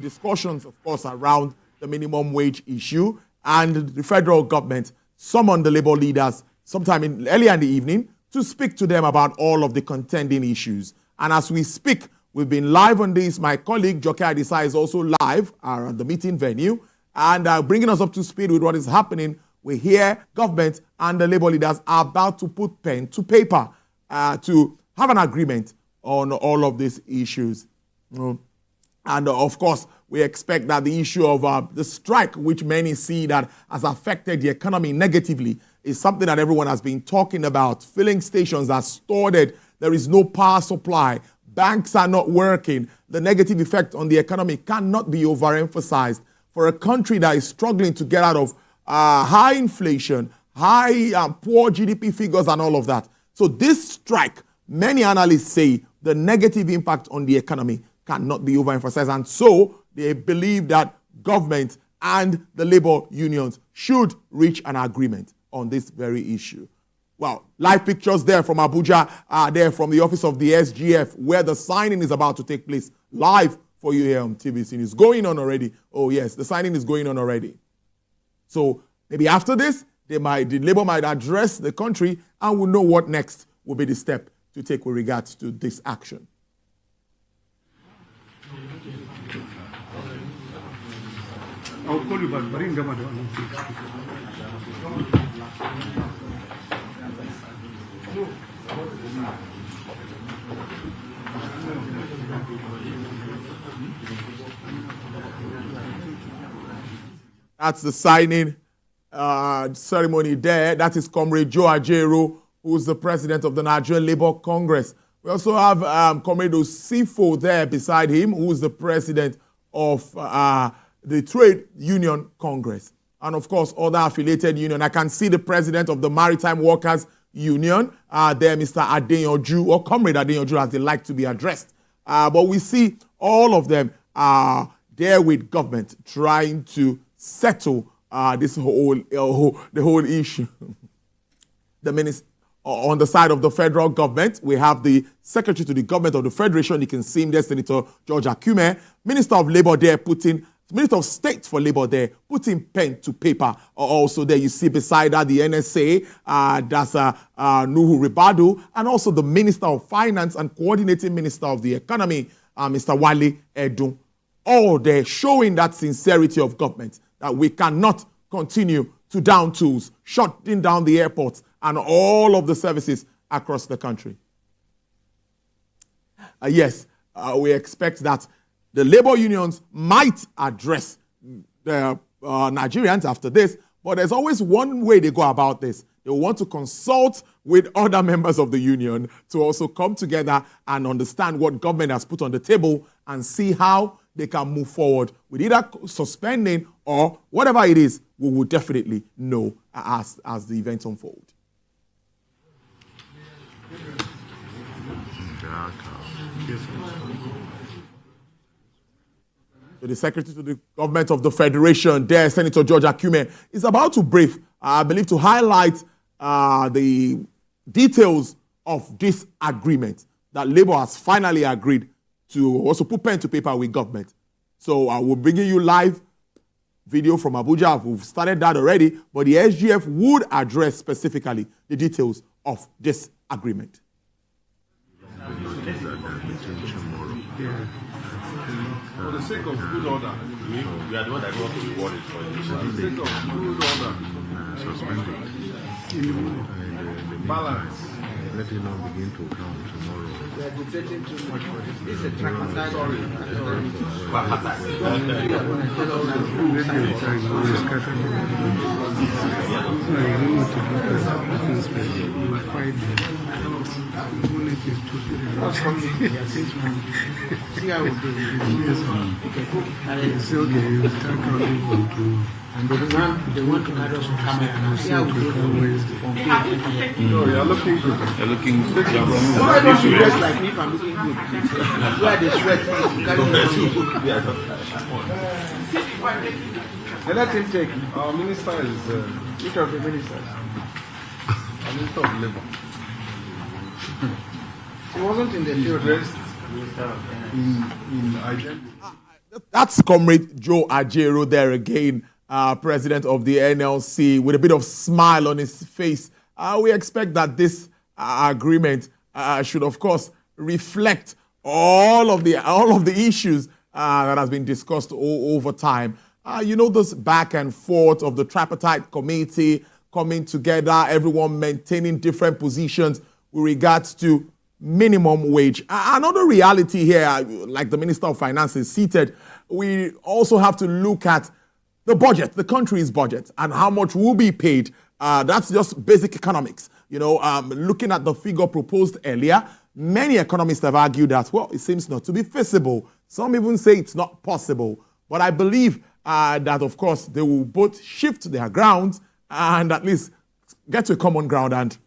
discussions, of course, around the minimum wage issue, and the federal government summoned the labor leaders sometime earlier in the evening to speak to them about all of the contending issues. And as we speak, we've been live on this. My colleague, Joke Adisa, is also live at the meeting venue and bringing us up to speed with what is happening. We hear government and the labor leaders are about to put pen to paper to have an agreement on all of these issues. And of course, we expect that the issue of the strike, which many see that has affected the economy negatively, is something that everyone has been talking about. Filling stations are stored. There is no power supply. Banks are not working. The negative effect on the economy cannot be overemphasized. For a country that is struggling to get out of high inflation, poor GDP figures and all of that. So this strike, many analysts say the negative impact on the economy cannot be overemphasized. And so they believe that government and the labor unions should reach an agreement on this very issue. Well, live pictures there from Abuja, there from the office of the SGF, where the signing is about to take place. Live for you here on TVC News. Going on already. Oh yes, the signing is going on already. So maybe after this, the labor might address the country and we'll know what next will be the step to take with regards to this action. I'll call you back. Bring them That's the signing ceremony there. That is Comrade Joe Ajero, who's the president of the Nigerian Labour Congress. We also have Comrade Osifo there beside him, who's the president of the Trade Union Congress. And of course, other affiliated union. I can see the president of the Maritime Workers Union there, Mr. Adeyanju, or Comrade Adeyanju, as they like to be addressed. But we see all of them there with government trying to settle this the whole issue. The minister on the side of the federal government, we have the secretary to the government of the federation. You can see him there, Senator George Akume. Minister of Labor there Minister of State for Labor there, putting pen to paper. Also there you see beside that the NSA, that's Nuhu Ribadu, and also the Minister of Finance and Coordinating Minister of the Economy, Mr. Wale Edun. All there showing that sincerity of government, that we cannot continue to down tools, shutting down the airports and all of the services across the country. Yes, we expect that the labor unions might address the Nigerians after this, but there's always one way they go about this. They want to consult with other members of the union to also come together and understand what government has put on the table and see how they can move forward with either suspending or whatever it is. We will definitely know as the events unfold. So the Secretary to the Government of the Federation, there, Senator George Akume, is about to brief, I believe, to highlight the details of this agreement that Labour has finally agreed to also put pen to paper with government. So I will bring you live video from Abuja. We've started that already, but the SGF would address specifically the details of this agreement. For the sake of good order, we are the one that want to reward it for you. For the sake of good order, suspended. Balance. Let it not begin to count tomorrow. We are debating too much for this. This is a tripartite. See how we do It's okay, you start counting from two. and they want to carry us on camera and see how we do No, you're looking good. You're looking good. Why don't you dress like me if I'm looking good? Where the sweat is carrying And let him take. Our minister is which of the ministers? Our Minister of Labour. He wasn't in the field. Dressed in identity. That's Comrade Joe Ajero there again, president of the NLC, with a bit of smile on his face. We expect that this agreement should, of course, reflect all of the issues that has been discussed over time. This back and forth of the tripartite committee coming together, everyone maintaining different positions with regards to minimum wage. Another reality here, like the Minister of Finance is seated, we also have to look at the budget, the country's budget, and how much will be paid. That's just basic economics. Looking at the figure proposed earlier, many economists have argued that, well, it seems not to be feasible. Some even say it's not possible. But I believe that, of course, they will both shift their grounds and at least get to a common ground and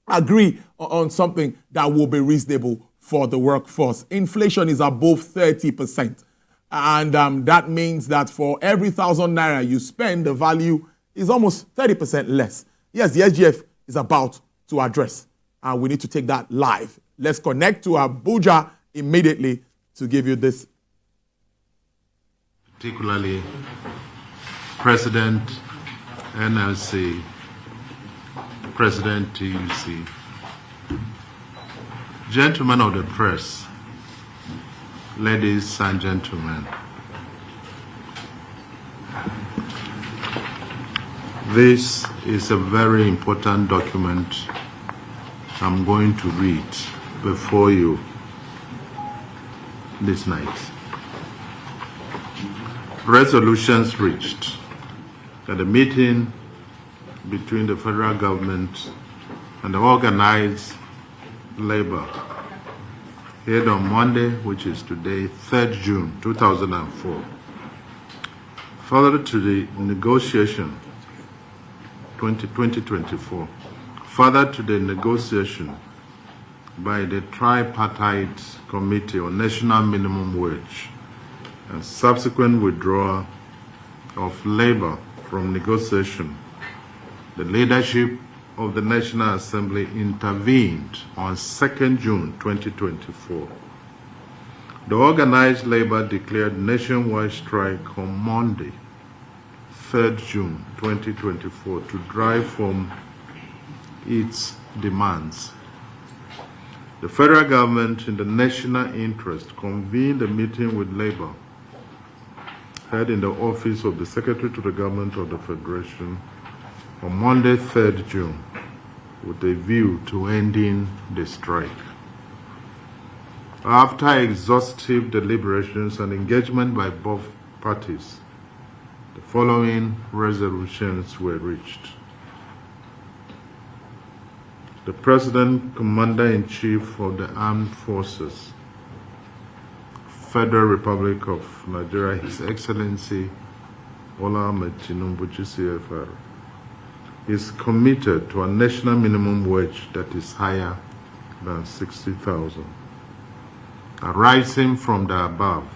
agree on something that will be reasonable for the workforce. Inflation is above 30%. And that means that for every 1,000 naira you spend, the value is almost 30% less. Yes, the SGF is about to address, and we need to take that live. Let's connect to Abuja immediately to give you this. Particularly President NLC, President TVC, gentlemen of the press, ladies and gentlemen, this is a very important document I'm going to read before you this night. Resolutions reached at the meeting between the federal government and the organized labor held on Monday, which is today, 3rd June 2004. Further to the negotiation 2024. Further to the negotiation by the tripartite committee on national minimum wage and subsequent withdrawal of labor from negotiation, the leadership of the National Assembly intervened on 2nd June 2024. The organized labor declared nationwide strike on Monday, 3rd June 2024, to drive home its demands. The federal government, in the national interest, convened a meeting with labor held in the office of the Secretary to the Government of the Federation on Monday, 3rd June, with a view to ending the strike. After exhaustive deliberations and engagement by both parties, the following resolutions were reached. The President, Commander-in-Chief of the Armed Forces, Federal Republic of Nigeria, His Excellency Bola Ahmed Tinubu, CFR, is committed to a national minimum wage that is higher than 60,000. Arising from the above,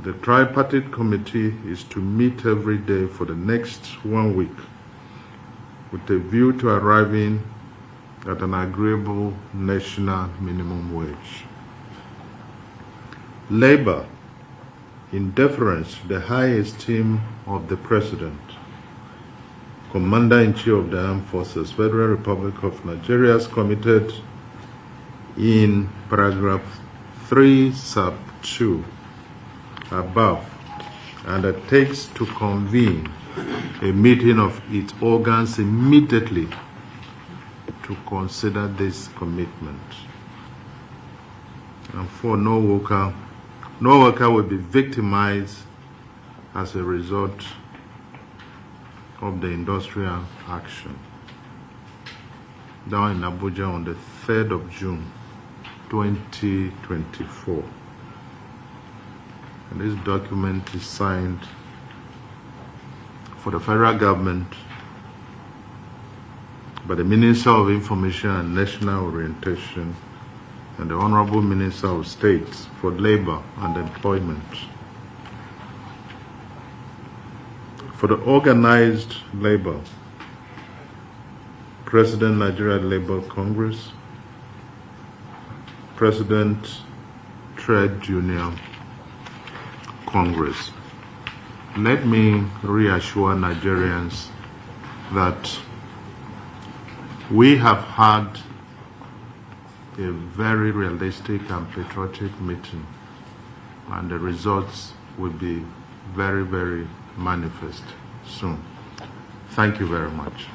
the tripartite committee is to meet every day for the next 1 week with a view to arriving at an agreeable national minimum wage. Labor, in deference to the high esteem of the President, Commander-in-Chief of the Armed Forces, Federal Republic of Nigeria, is committed in paragraph 3 sub 2 above, and undertakes to convene a meeting of its organs immediately to consider this commitment. And for no worker will be victimized as a result of the industrial action. Down in Abuja on the 3rd of June 2024. And this document is signed for the federal government by the Minister of Information and National Orientation and the Honorable Minister of State for Labor and Employment. For the organized labor, President, Nigeria Labor Congress, President, Trade Union Congress. Let me reassure Nigerians that we have had a very realistic and patriotic meeting, and the results will be very, very manifest soon. Thank you very much.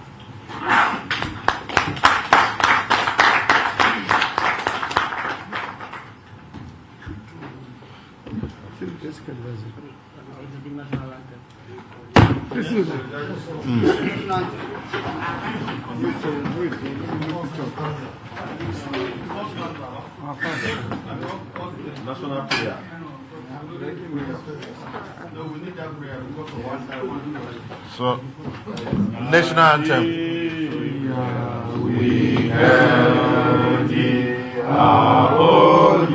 National prayer. So, national anthem. We held our own